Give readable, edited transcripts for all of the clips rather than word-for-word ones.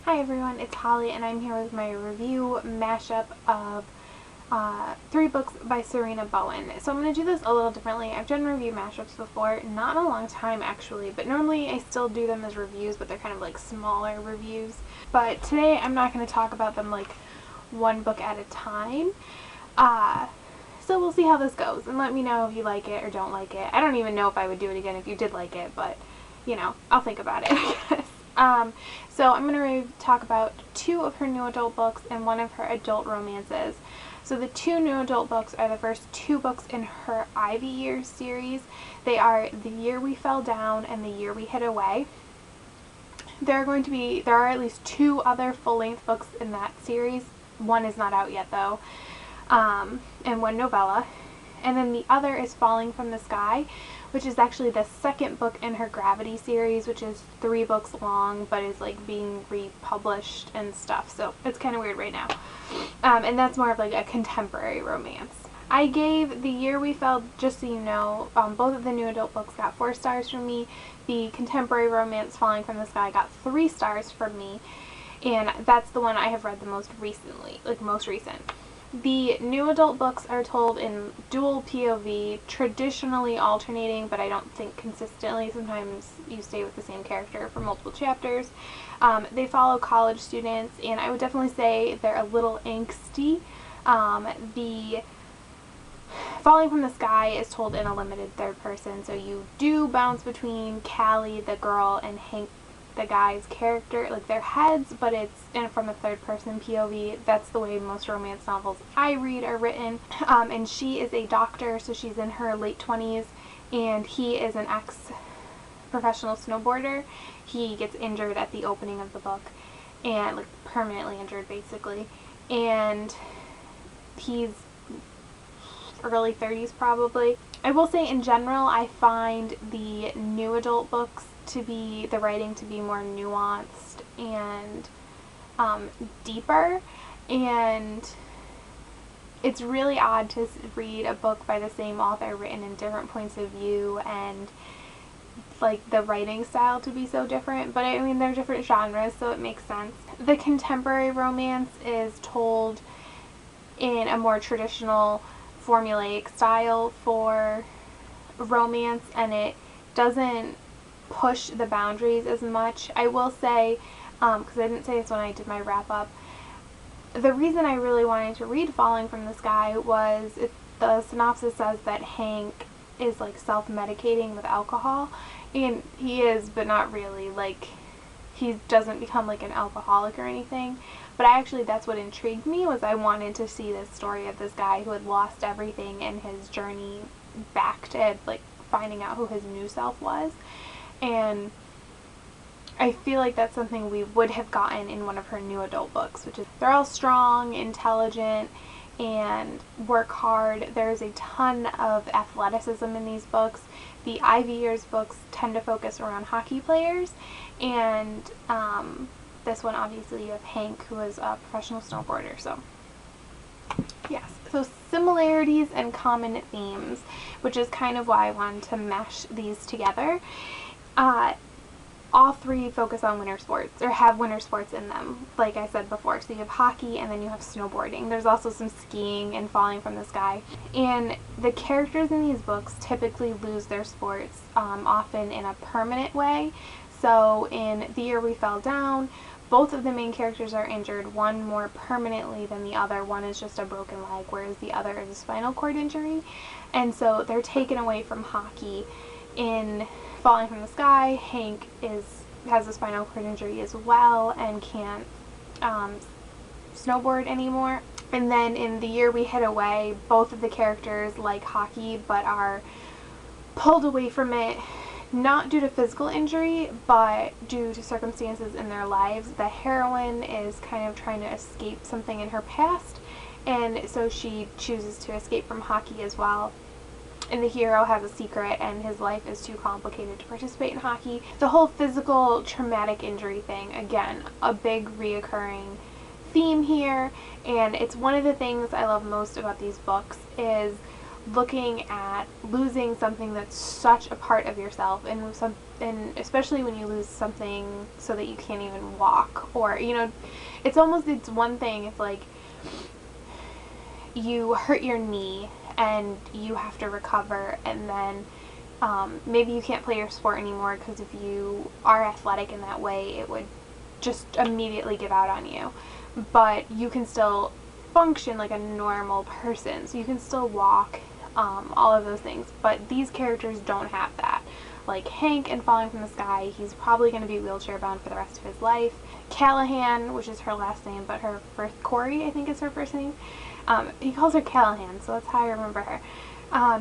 Hi everyone, it's Holly and I'm here with my review mashup of 3 books by Sarina Bowen. So I'm going to do this a little differently. I've done review mashups before, not in a long time actually, but normally I still do them as reviews, but they're kind of like smaller reviews. But today I'm not going to talk about them like one book at a time. So we'll see how this goes and let me know if you like it or don't like it. I don't even know if I would do it again if you did like it, but you know, I'll think about it, I guess. So I'm going to talk about 2 of her new adult books and 1 of her adult romances. So the 2 new adult books are the first 2 books in her Ivy Years series. They are The Year We Fell Down and The Year We Hid Away. There are at least 2 other full-length books in that series. 1 is not out yet though, and 1 novella. And then the other is Falling from the Sky, which is actually the 2nd book in her Gravity series, which is 3 books long, but is like being republished and stuff. So it's kind of weird right now. And that's more of like a contemporary romance. I gave The Year We Fell, just so you know, both of the new adult books got 4 stars from me. The contemporary romance Falling from the Sky got 3 stars from me. And that's the one I have read the most recently, like most recent. The new adult books are told in dual POV, traditionally alternating, but I don't think consistently. Sometimes you stay with the same character for multiple chapters. They follow college students, and I would definitely say they're a little angsty. The Falling from the Sky is told in a limited third person, so you do bounce between Callie, the girl, and Hank, the guy's character, like their heads, but it's from a third person POV. That's the way most romance novels I read are written. And she is a doctor, so she's in her late 20s, and he is an ex-professional snowboarder. He gets injured at the opening of the book, and like permanently injured basically, and he's early 30s probably. I will say in general I find the new adult books the writing to be more nuanced and deeper, and it's really odd to read a book by the same author written in different points of view and like the writing style to be so different, but I mean they're different genres, so it makes sense. The contemporary romance is told in a more traditional formulaic style for romance, and it doesn't push the boundaries as much. I will say, because I didn't say this when I did my wrap up, the reason I really wanted to read Falling from the Sky was the synopsis says that Hank is like self-medicating with alcohol, and he is, but not really. Like, he doesn't become like an alcoholic or anything, but that's what intrigued me, was I wanted to see this story of this guy who had lost everything and his journey back to like finding out who his new self was. And I feel like that's something we would have gotten in one of her new adult books, which is they're all strong, intelligent, and work hard. There's a ton of athleticism in these books. The Ivy Years books tend to focus around hockey players, and this one obviously you have Hank, who is a professional snowboarder. So yes, so similarities and common themes, which is kind of why I wanted to mesh these together. All 3 focus on winter sports, or have winter sports in them, like I said before. So you have hockey, and then you have snowboarding. There's also some skiing and Falling from the Sky. And the characters in these books typically lose their sports, often in a permanent way. So in The Year We Fell Down, both of the main characters are injured, one more permanently than the other. One is just a broken leg, whereas the other is a spinal cord injury. And so they're taken away from hockey. In Falling from the Sky, Hank has a spinal cord injury as well and can't snowboard anymore. And then in The Year We Hid Away, both of the characters like hockey but are pulled away from it, not due to physical injury, but due to circumstances in their lives. The heroine is kind of trying to escape something in her past, and so she chooses to escape from hockey as well. And the hero has a secret, and his life is too complicated to participate in hockey. The whole physical traumatic injury thing, again, a big reoccurring theme here, and it's one of the things I love most about these books is looking at losing something that's such a part of yourself, and especially when you lose something so that you can't even walk, or it's one thing if like you hurt your knee and you have to recover, and then maybe you can't play your sport anymore because if you are athletic in that way, it would just immediately give out on you. But you can still function like a normal person, so you can still walk, all of those things. But these characters don't have that. Like Hank in Falling from the Sky, he's probably going to be wheelchair bound for the rest of his life. Callahan, which is her last name, but her first, Corey I think is her first name. He calls her Callahan, so that's how I remember her.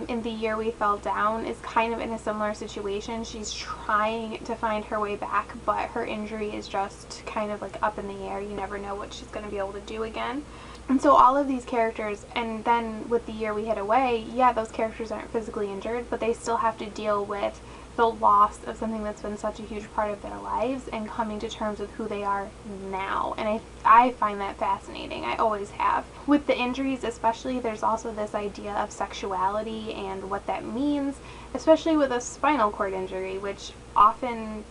In The Year We Fell Down is kind of in a similar situation. She's trying to find her way back, but her injury is just kind of like up in the air. You never know what she's going to be able to do again. And so all of these characters, and then with The Year We Hid Away, yeah, those characters aren't physically injured, but they still have to deal with the loss of something that's been such a huge part of their lives and coming to terms with who they are now. And I find that fascinating. I always have. With the injuries especially, there's also this idea of sexuality and what that means, especially with a spinal cord injury, which often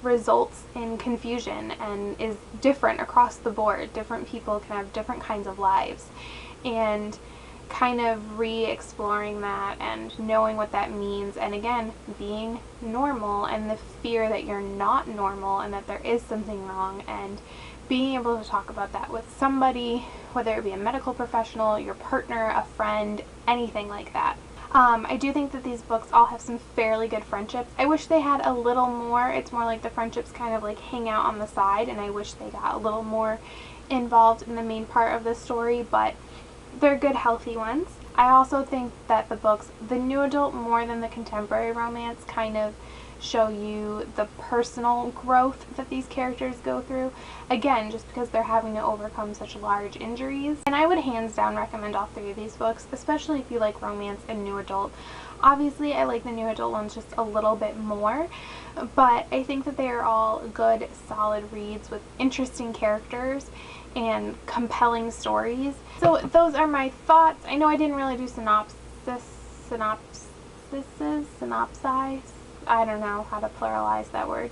results in confusion and is different across the board. Different people can have different kinds of lives, and kind of re-exploring that and knowing what that means, and again, being normal and the fear that you're not normal and that there is something wrong, and being able to talk about that with somebody, whether it be a medical professional, your partner, a friend, anything like that. I do think that these books all have some fairly good friendships. I wish they had a little more. It's more like the friendships kind of like hang out on the side, and I wish they got a little more involved in the main part of the story, but they're good, healthy ones. I also think that the books, the new adult more than the contemporary romance, kind of show you the personal growth that these characters go through. Again, just because they're having to overcome such large injuries. And I would hands down recommend all three of these books, especially if you like romance and new adult. Obviously, I like the new adult ones just a little bit more, but I think that they are all good, solid reads with interesting characters and compelling stories. So those are my thoughts. I know I didn't really do synopsis. I don't know how to pluralize that word.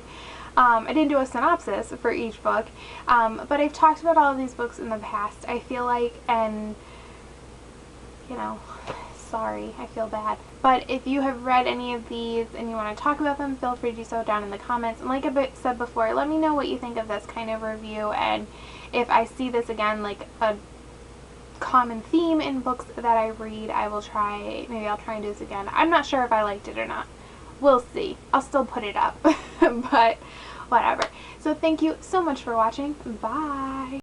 I didn't do a synopsis for each book, but I've talked about all of these books in the past, I feel like, and sorry, I feel bad. But if you have read any of these and you want to talk about them, feel free to do so down in the comments. And like I said before, let me know what you think of this kind of review, and if I see this again, like a common theme in books that I read, I'll try and do this again. I'm not sure if I liked it or not. We'll see. I'll still put it up, but whatever. So thank you so much for watching. Bye!